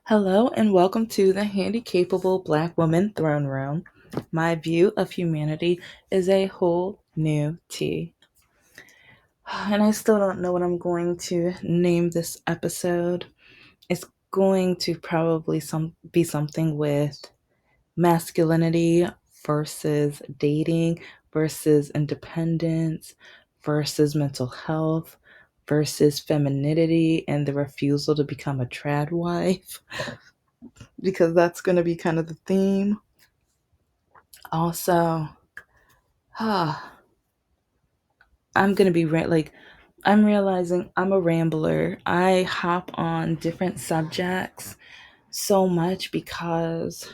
Hello and welcome to the Handicapable Black Woman Throne Room. My view of humanity is a whole new tea. And I still don't know what I'm going to name this episode. It's going to probably be something with masculinity versus dating versus independence versus mental health versus femininity and the refusal to become a trad wife because that's going to be kind of the theme. Also, I'm going to be I'm realizing I'm a rambler. I hop on different subjects so much because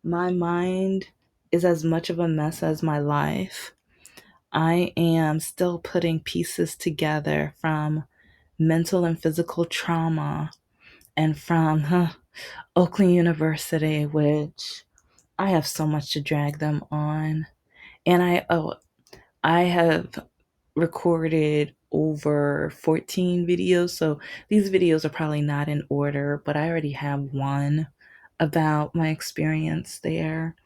my mind is as much of a mess as my life. I am still putting pieces together from mental and physical trauma and from Oakland University, which I have so much to drag them on. And I have recorded over 14 videos. So these videos are probably not in order, but I already have one about my experience there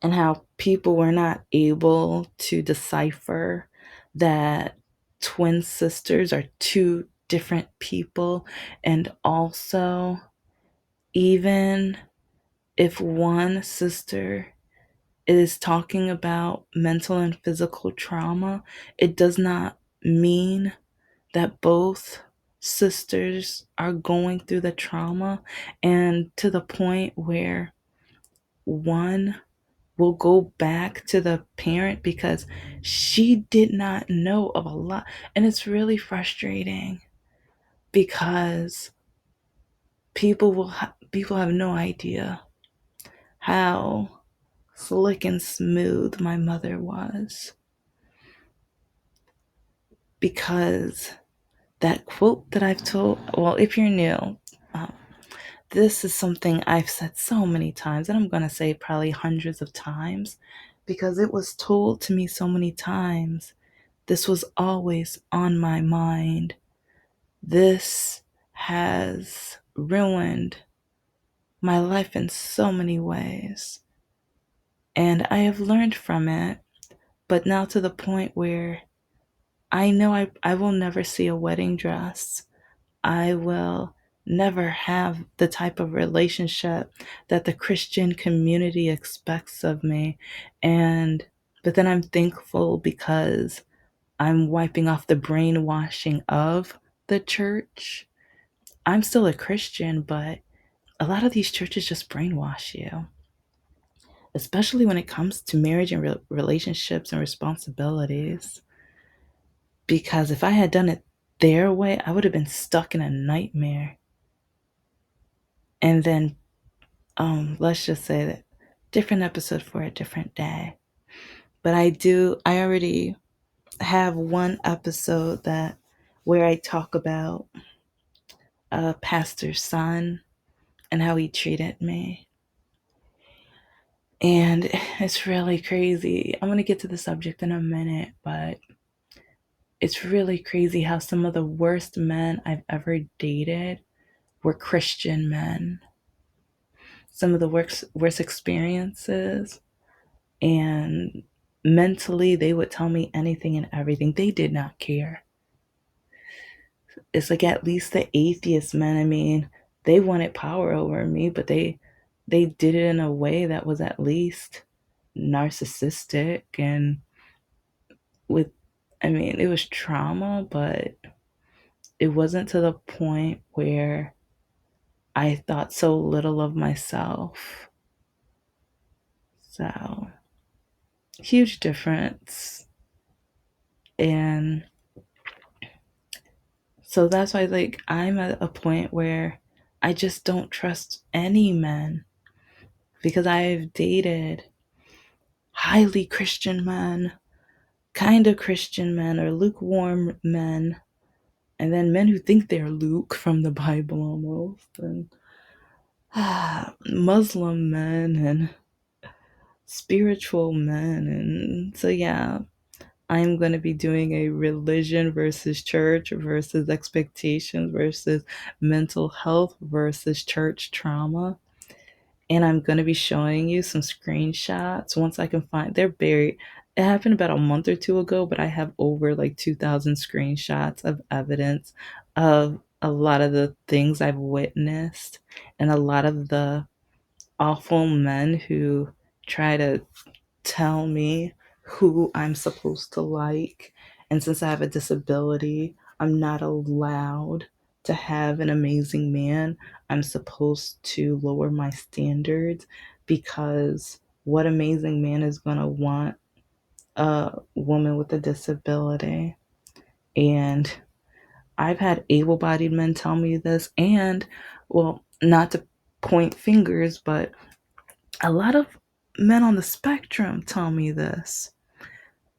and how people were not able to decipher that twin sisters are two different people. And also, even if one sister is talking about mental and physical trauma, it does not mean that both sisters are going through the trauma and to the point where one will go back to the parent because she did not know of a lot. And it's really frustrating because people have no idea how slick and smooth my mother was, because that quote that I've told, well, if you're new, um, this is something I've said so many times, and I'm going to say probably hundreds of times because it was told to me so many times. This was always on my mind. This has ruined my life in so many ways, and I have learned from it, but now to the point where I know I will never see a wedding dress. I will never have the type of relationship that the Christian community expects of me. And but then I'm thankful because I'm wiping off the brainwashing of the church. I'm still a Christian, but a lot of these churches just brainwash you, especially when it comes to marriage and relationships and responsibilities. Because if I had done it their way, I would have been stuck in a nightmare. And then, let's just say that different episode for a different day. But I already have one episode that where I talk about a pastor's son and how he treated me. And it's really crazy. I'm going to get to the subject in a minute, but it's really crazy how some of the worst men I've ever dated were Christian men. Some of the worst experiences, and mentally they would tell me anything and everything. They did not care. It's like at least the atheist men, I mean, they wanted power over me, but they did it in a way that was at least narcissistic and with, I mean, it was trauma, but it wasn't to the point where I thought so little of myself. So, huge difference. And so that's why, like, I'm at a point where I just don't trust any men because I've dated highly Christian men, kind of Christian men, or lukewarm men, and then men who think they're Luke from the Bible almost, and Muslim men, and spiritual men. And so, yeah, I'm going to be doing a religion versus church versus expectations versus mental health versus church trauma. And I'm going to be showing you some screenshots once I can find. They're buried. It happened about a month or two ago, but I have over like 2,000 screenshots of evidence of a lot of the things I've witnessed and a lot of the awful men who try to tell me who I'm supposed to like. And since I have a disability, I'm not allowed to have an amazing man. I'm supposed to lower my standards because what amazing man is going to want a woman with a disability? And I've had able bodied men tell me this, and well, not to point fingers, but a lot of men on the spectrum tell me this.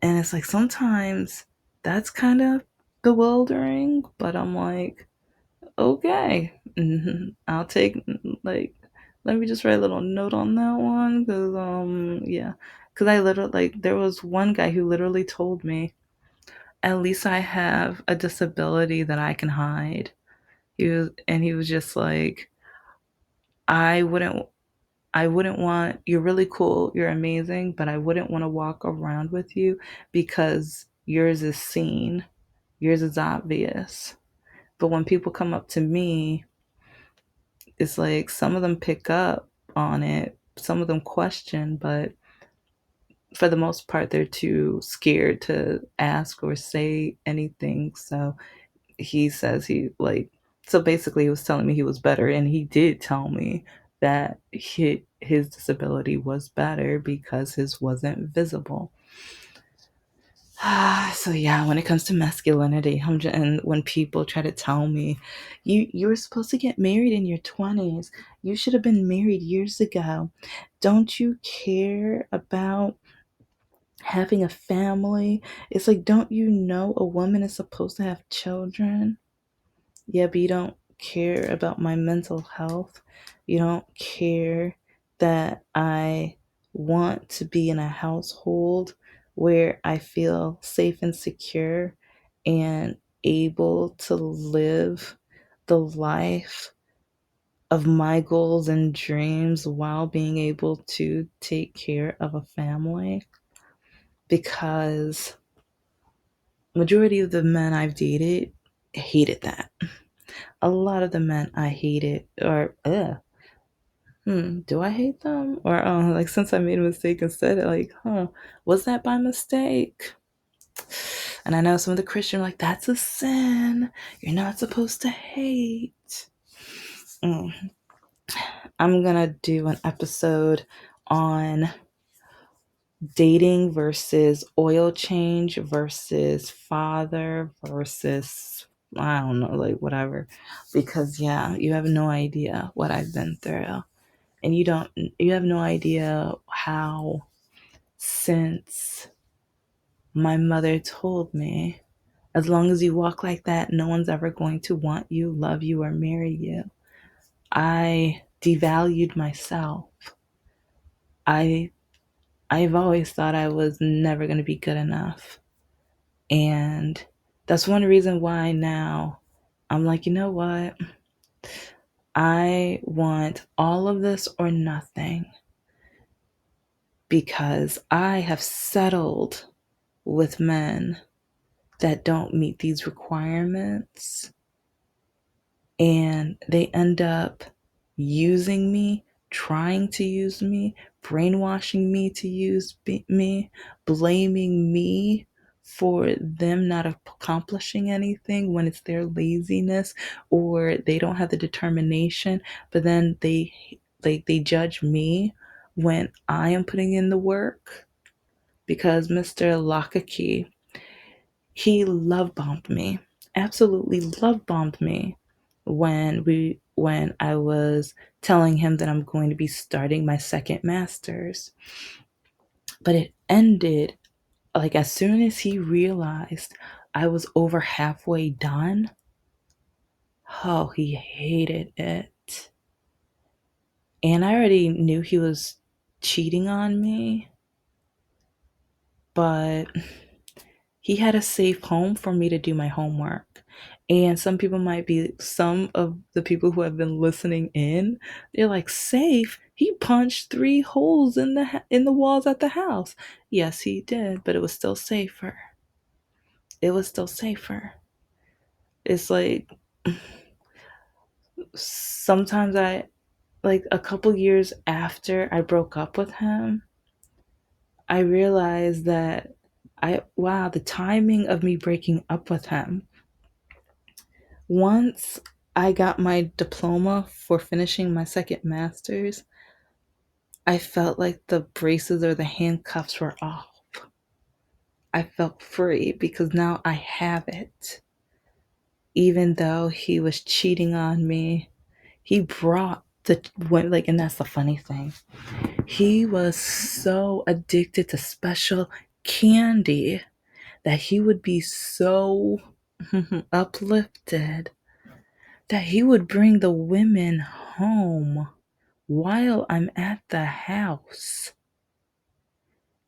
And it's like sometimes that's kind of bewildering, but I'm like, okay, I'll take, like, let me just write a little note on that one. Cause, yeah. Cause I literally, like, there was one guy who literally told me, at least I have a disability that I can hide. He was just like, I wouldn't I wouldn't want, you're really cool, you're amazing, but I wouldn't want to walk around with you because yours is seen, yours is obvious. But when people come up to me, it's like some of them pick up on it, some of them question, but for the most part, they're too scared to ask or say anything. So he says so basically he was telling me he was better, and he did tell me that his disability was better because his wasn't visible. So yeah, when it comes to masculinity, and when people try to tell me you were supposed to get married in your 20s, you should have been married years ago, don't you care about having a family? It's like, don't you know a woman is supposed to have children? Yeah, but you don't care about my mental health. You don't care that I want to be in a household where I feel safe and secure and able to live the life of my goals and dreams while being able to take care of a family. Because majority of the men I've dated hated that. A lot of the men I hated, or do I hate them? Or like, since I made a mistake and said it, like, was that by mistake? And I know some of the Christian are like, that's a sin. You're not supposed to hate. Mm. I'm gonna do an episode on dating versus oil change versus father versus, I don't know, like whatever. Because yeah, you have no idea what I've been through. And you have no idea how, since my mother told me, as long as you walk like that, no one's ever going to want you, love you, or marry you, I devalued myself. I i've always thought I was never going to be good enough. And that's one reason why now I'm like, you know what, I want all of this or nothing, because I have settled with men that don't meet these requirements, and they end up using me, trying to use me, brainwashing me to use me, blaming me for them not accomplishing anything when it's their laziness or they don't have the determination. But then they judge me when I am putting in the work, because Mr. Lakaki, he love bombed me, absolutely love bombed me when I was telling him that I'm going to be starting my second master's. But it ended, like, as soon as he realized I was over halfway done. Oh, he hated it. And I already knew he was cheating on me, but He had a safe home for me to do my homework. And some of the people who have been listening in, they're like, safe? He punched three holes in in the walls at the house. Yes, he did, but it was still safer. It was still safer. It's like sometimes I like a couple years after I broke up with him, I realized that wow, the timing of me breaking up with him. Once I got my diploma for finishing my second master's, I felt like the braces or the handcuffs were off. I felt free because now I have it. Even though he was cheating on me, he brought the like, and that's the funny thing. He was so addicted to special candy that he would be so uplifted that he would bring the women home while I'm at the house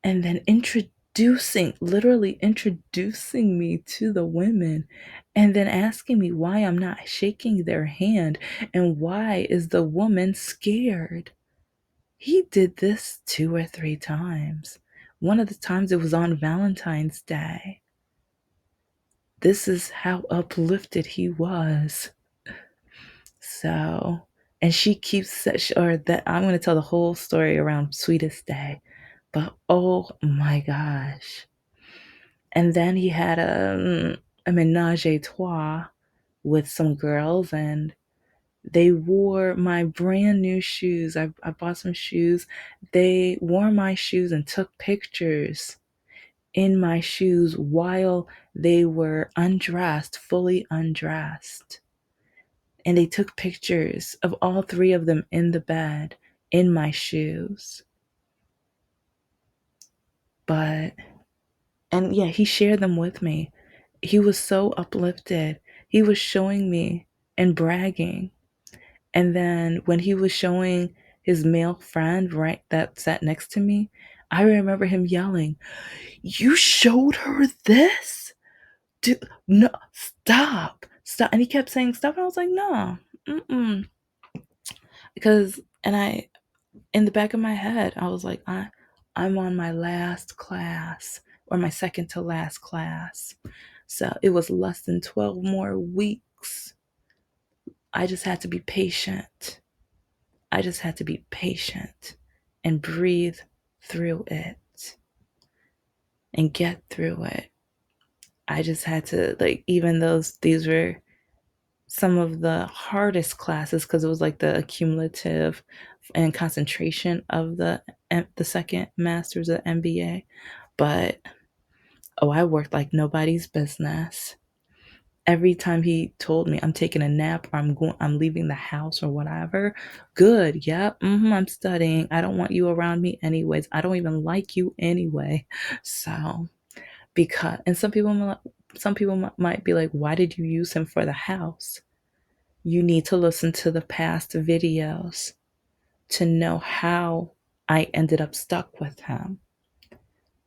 and then literally introducing me to the women and then asking me why I'm not shaking their hand and why is the woman scared. He did this 2 or 3 times. One of the times it was on Valentine's Day. This is how uplifted he was. So, and she keeps, or that I'm going to tell the whole story around Sweetest Day, but oh my gosh. And then he had a menage a trois with some girls, and they wore my brand new shoes. I bought some shoes. They wore my shoes and took pictures in my shoes while they were undressed, fully undressed. And they took pictures of all three of them in the bed in my shoes. But, and yeah, he shared them with me. He was so uplifted. He was showing me and bragging. And then when he was showing his male friend right that sat next to me, I remember him yelling, "You showed her this? No, stop, stop!" And he kept saying stop, and I was like, "No, because." And in the back of my head, I was like, I'm on my last class or my second to last class. So it was less than 12 more weeks. I just had to be patient. I just had to be patient and breathe through it and get through it. I just had to, like, even these were some of the hardest classes because it was like the accumulative and concentration of the second master's of MBA. But oh, I worked like nobody's business. Every time he told me I'm taking a nap or I'm leaving the house or whatever, good, yep, I'm studying. I don't want you around me anyways. I don't even like you anyway. So because, and some people might be like, why did you use him for the house? You need to listen to the past videos to know how I ended up stuck with him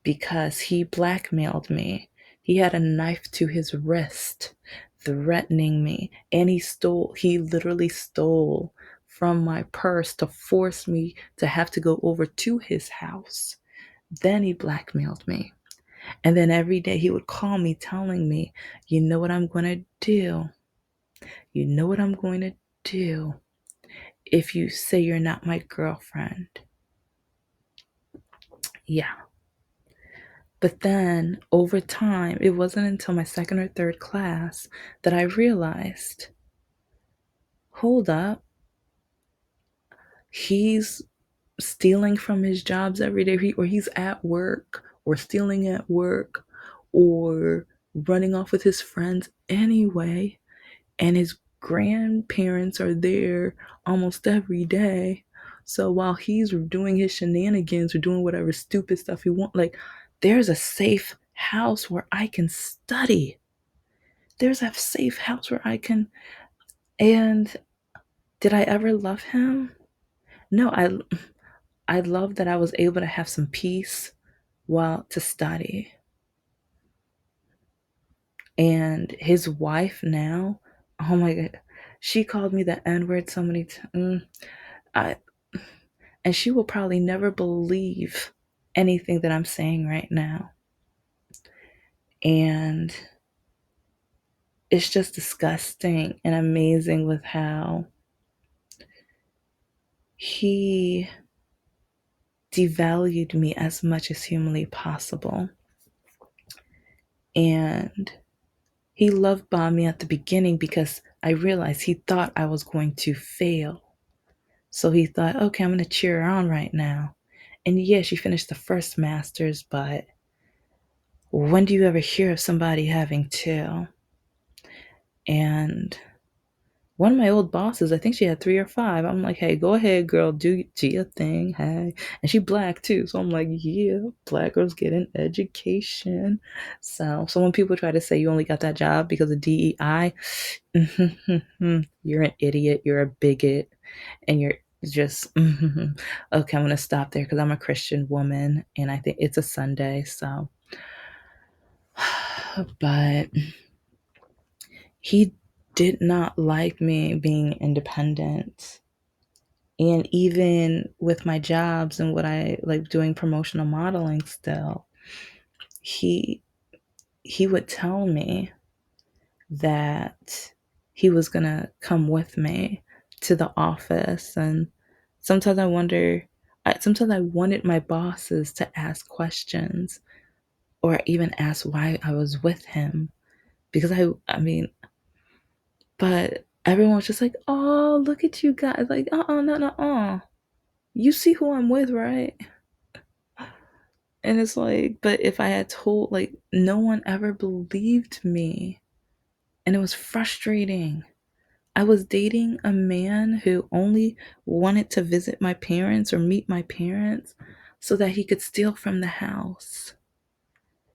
because he blackmailed me. He had a knife to his wrist, threatening me, and he literally stole from my purse to force me to have to go over to his house. Then he blackmailed me. And then every day he would call me telling me, you know what I'm going to do? You know what I'm going to do if you say you're not my girlfriend? Yeah. But then over time, it wasn't until my second or third class that I realized, hold up, he's stealing from his jobs every day, or he's at work, or stealing at work, or running off with his friends anyway. And his grandparents are there almost every day. So while he's doing his shenanigans or doing whatever stupid stuff he wants, like, there's a safe house where I can study. There's a safe house where I can. And did I ever love him? No, I love that I was able to have some peace while to study. And his wife now, oh my God, she called me the N word so many times. I, and she will probably never believe anything that I'm saying right now. And it's just disgusting and amazing with how he devalued me as much as humanly possible. And he love bombed me at the beginning because I realized he thought I was going to fail. So he thought, okay, I'm going to cheer her on right now. And yeah, she finished the first master's, but when do you ever hear of somebody having two? And one of my old bosses, I think she had three or five. I'm like, hey, go ahead, girl, do your thing. Hey. And she black too. So I'm like, yeah, black girls get an education. So when people try to say you only got that job because of DEI, you're an idiot, you're a bigot, and you're just okay, I'm gonna stop there because I'm a Christian woman and I think it's a Sunday, so but he did not like me being independent. And even with my jobs and what I like doing promotional modeling still, he he would tell me that he was gonna come with me to the office. And sometimes sometimes I wanted my bosses to ask questions or even ask why I was with him because I mean, but everyone was just like, oh, look at you guys. Like, no, no, you see who I'm with, right? And it's like, but if I had told, like, no one ever believed me. And it was frustrating. I was dating a man who only wanted to visit my parents or meet my parents so that he could steal from the house.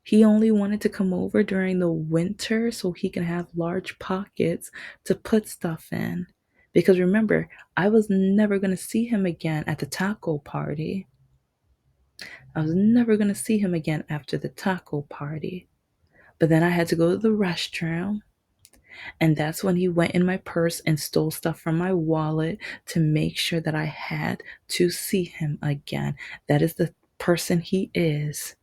He only wanted to come over during the winter so he can have large pockets to put stuff in. Because remember, I was never going to see him again at the taco party. I was never going to see him again after the taco party. But then I had to go to the restroom. And that's when he went in my purse and stole stuff from my wallet to make sure that I had to see him again. That is the person he is.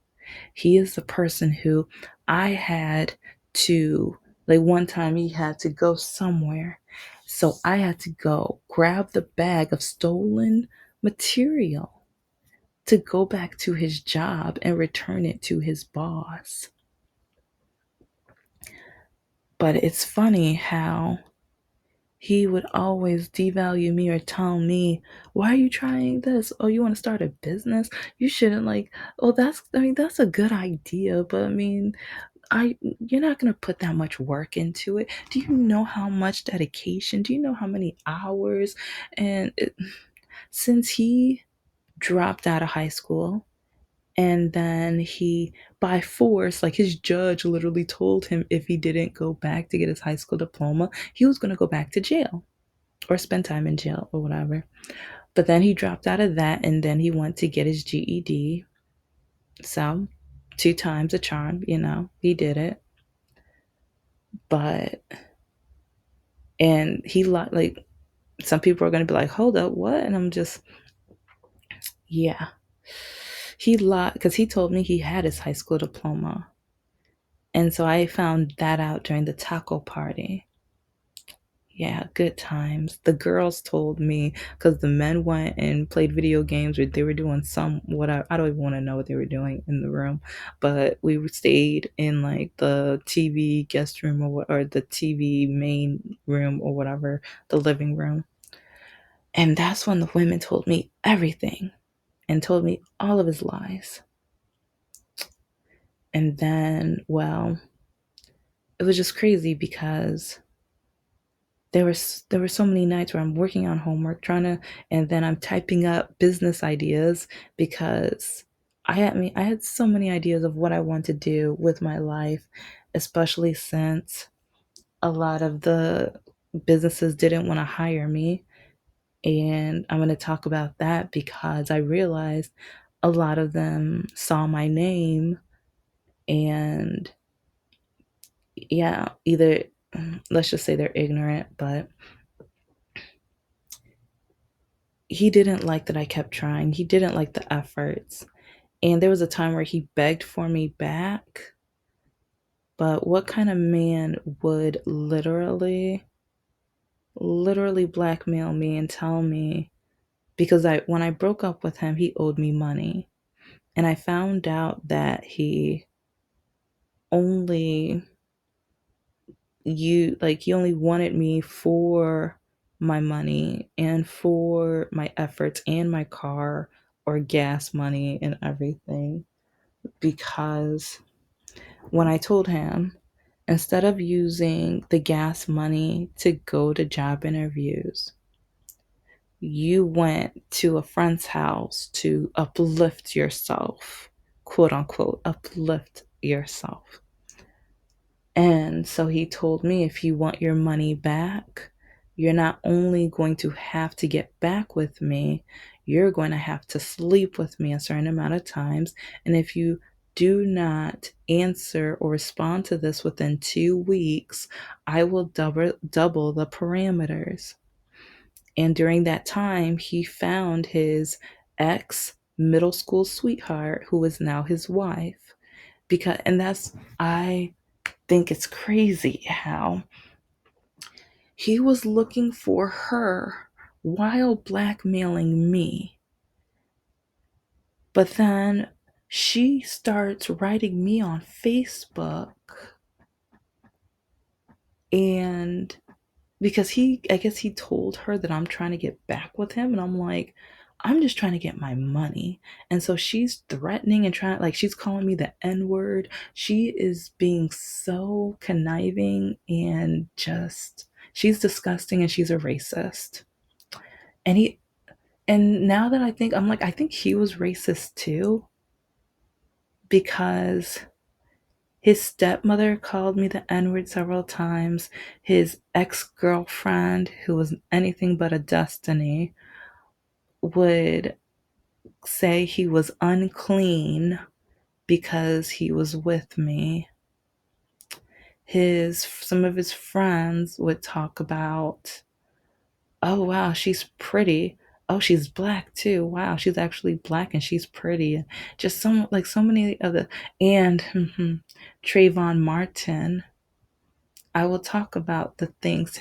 He is the person who I had to, like, one time he had to go somewhere. So I had to go grab the bag of stolen material to go back to his job and return it to his boss. But it's funny how he would always devalue me or tell me, why are you trying this? Oh, you want to start a business? You shouldn't, like, oh, that's a good idea. But I mean, you're not going to put that much work into it. Do you know how much dedication? Do you know how many hours? And since he dropped out of high school, and then he, by force, like his judge literally told him if he didn't go back to get his high school diploma, he was going to go back to jail or spend time in jail or whatever. But then he dropped out of that and then he went to get his GED. So, two times a charm, he did it. But, and he like, some people are going to be like, hold up, what? And I'm just, yeah. He lied because he told me he had his high school diploma. And so I found that out during the taco party. Yeah, good times. The girls told me because the men went and played video games or they were doing some whatever. I don't even want to know what they were doing in the room, but we stayed in like the TV guest room or the TV main room or whatever, the living room. And that's when the women told me everything and told me all of his lies. And then, well, it was just crazy because there were so many nights where I'm working on homework and then I'm typing up business ideas because I had so many ideas of what I want to do with my life, especially since a lot of the businesses didn't want to hire me. And I'm going to talk about that because I realized a lot of them saw my name and yeah, either let's just say they're ignorant, but he didn't like that I kept trying. He didn't like the efforts. And there was a time where he begged for me back. But what kind of man would literally blackmail me and tell me, because I when I broke up with him, he owed me money. And I found out that only he only wanted me for my money and for my efforts and my car or gas money and everything, because when I told him, instead of using the gas money to go to job interviews, you went to a friend's house to uplift yourself, quote unquote, uplift yourself. And so he told me, if you want your money back, you're not only going to have to get back with me, you're going to have to sleep with me a certain amount of times. And if you do not answer or respond to this within 2 weeks, I will double the parameters. And during that time, he found his ex middle school sweetheart, who is now his wife. And I think it's crazy how he was looking for her while blackmailing me. But then she starts writing me on Facebook, and because I guess he told her that I'm trying to get back with him, and I'm like, I'm just trying to get my money. And so she's threatening and trying, like, she's calling me the N word. She is being so conniving and just, she's disgusting, and she's a racist. And now that I think, I'm like, I think he was racist too, because his stepmother called me the N word several times. His ex girlfriend, who was anything but a Destiny, would say he was unclean because he was with me. Some of his friends would talk about, oh wow, she's pretty. Oh, she's black too. Wow, she's actually black and she's pretty. Just so many other, and Trayvon Martin. I will talk about the things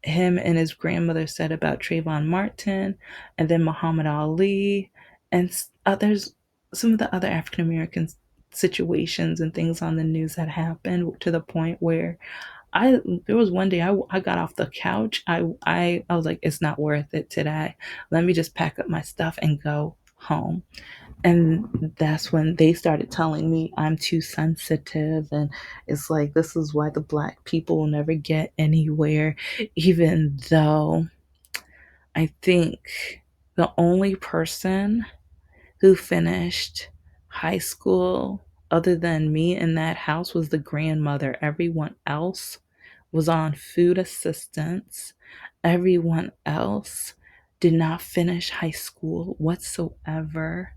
him and his grandmother said about Trayvon Martin, and then Muhammad Ali, and others, some of the other African American situations and things on the news that happened, to the point where there was one day I got off the couch. I was like, it's not worth it today. Let me just pack up my stuff and go home. And that's when they started telling me I'm too sensitive. And it's like, this is why the black people will never get anywhere, even though I think the only person who finished high school other than me in that house was the grandmother. Everyone else was on food assistance. Everyone else did not finish high school whatsoever.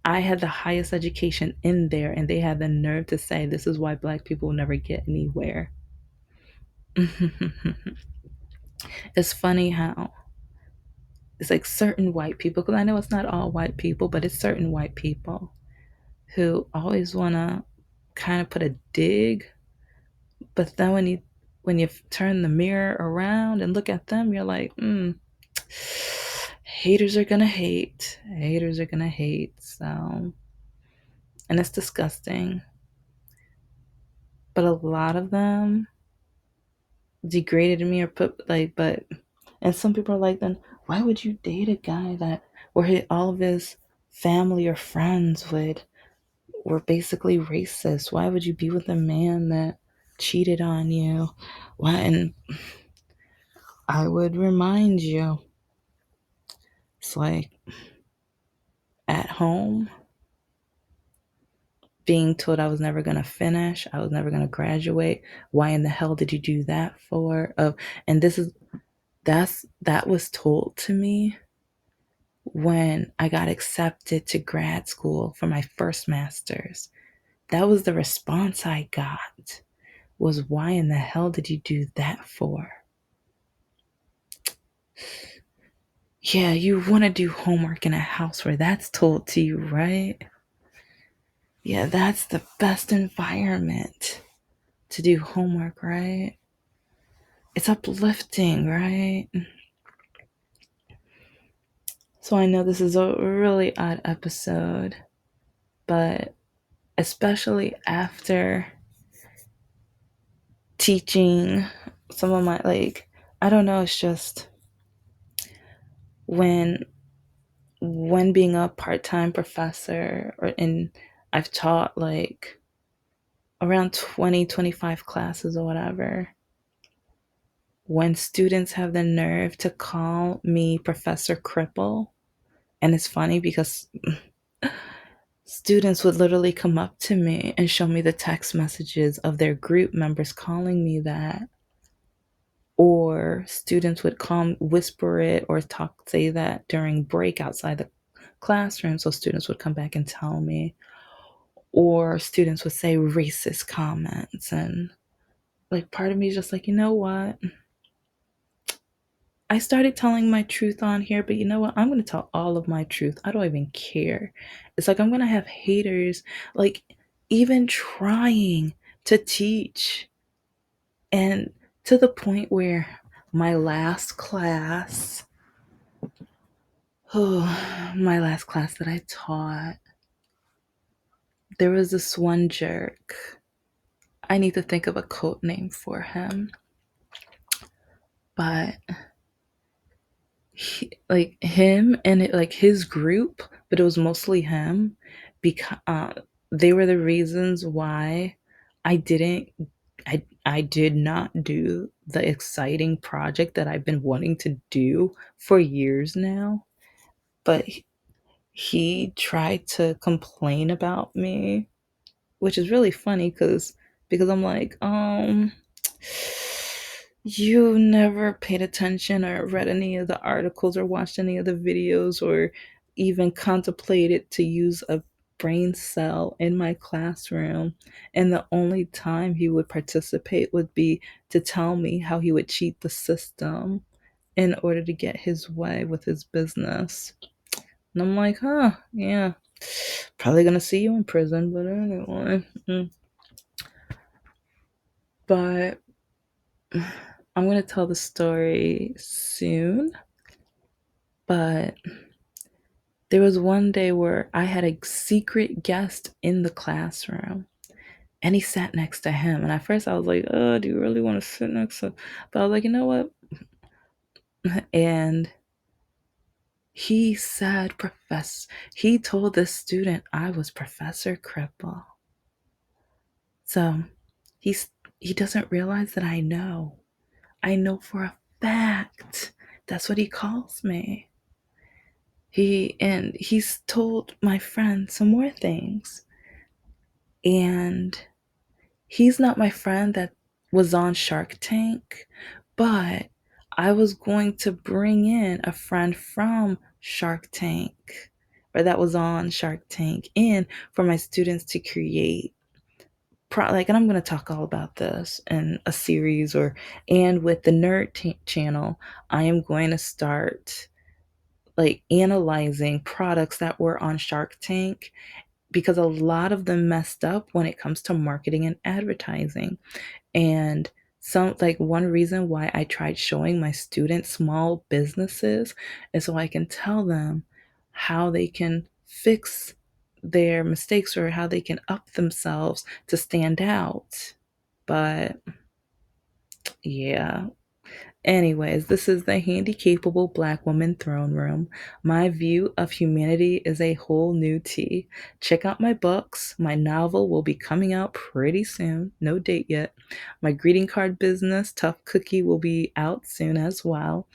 I had the highest education in there, and they had the nerve to say this is why black people will never get anywhere. It's funny how it's like certain white people, because I know it's not all white people, but it's certain white people who always want to kind of put a dig, but then when you turn the mirror around and look at them, you're like, haters are gonna hate. Haters are gonna hate. So, and it's disgusting. But a lot of them degraded me or put like, but, and some people are like, then why would you date a guy that where all of his family or friends were basically racist? Why would you be with a man that cheated on you? Why? And I would remind you, it's like at home, being told I was never going to finish, I was never going to graduate. Why in the hell did you do that for? And that was told to me when I got accepted to grad school for my first master's. That was the response I got, was why in the hell did you do that for? Yeah, you want to do homework in a house where that's told to you, right? Yeah, that's the best environment to do homework, right? It's uplifting, right? So I know this is a really odd episode, but especially after teaching some of my, like, I don't know, it's just when being a part-time professor, or in I've taught like around 20, 25 classes or whatever, when students have the nerve to call me Professor Cripple. And it's funny because students would literally come up to me and show me the text messages of their group members calling me that. Or students would come whisper it or say that during break outside the classroom. So students would come back and tell me. Or students would say racist comments. And like part of me is just like, you know what? I started telling my truth on here, but you know what? I'm going to tell all of my truth. I don't even care. It's like I'm going to have haters, like, even trying to teach. And to the point where my last class, my last class that I taught, there was this one jerk. I need to think of a code name for him. But like him and like his group, but it was mostly him, because they were the reasons why I didn't I did not do the exciting project that I've been wanting to do for years now. But he tried to complain about me, which is really funny because I'm like, you never paid attention or read any of the articles or watched any of the videos or even contemplated to use a brain cell in my classroom. And the only time he would participate would be to tell me how he would cheat the system in order to get his way with his business. And I'm like, huh, yeah, probably gonna see you in prison, but anyway. But I'm gonna tell the story soon. But there was one day where I had a secret guest in the classroom and he sat next to him. And at first I was like, oh, do you really want to sit next to? But I was like, you know what? And he said, he told this student I was Professor Cripple. So he's he doesn't realize that I know. I know for a fact that's what he calls me. He's told my friend some more things. And he's not my friend that was on Shark Tank, but I was going to bring in a friend from Shark Tank, or that was on Shark Tank, in for my students to create. And I'm going to talk all about this in a series, and with the channel, I am going to start like analyzing products that were on Shark Tank, because a lot of them messed up when it comes to marketing and advertising. And one reason why I tried showing my students small businesses is so I can tell them how they can fix their mistakes or how they can up themselves to stand out. But yeah, anyways, this is the Handicapable Black Woman Throne Room. My view of humanity is a whole new tea. Check out my books. My novel will be coming out pretty soon. No date yet. My greeting card business, Tough Cookie, will be out soon as well.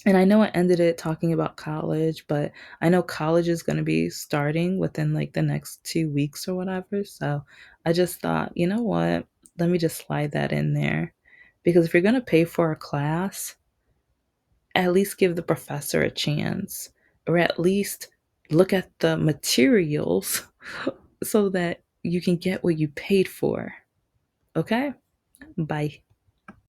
And I know I ended it talking about college, but I know college is going to be starting within like the next 2 weeks or whatever. So I just thought, you know what? Let me just slide that in there. Because if you're going to pay for a class, at least give the professor a chance, or at least look at the materials so that you can get what you paid for. Okay? Bye.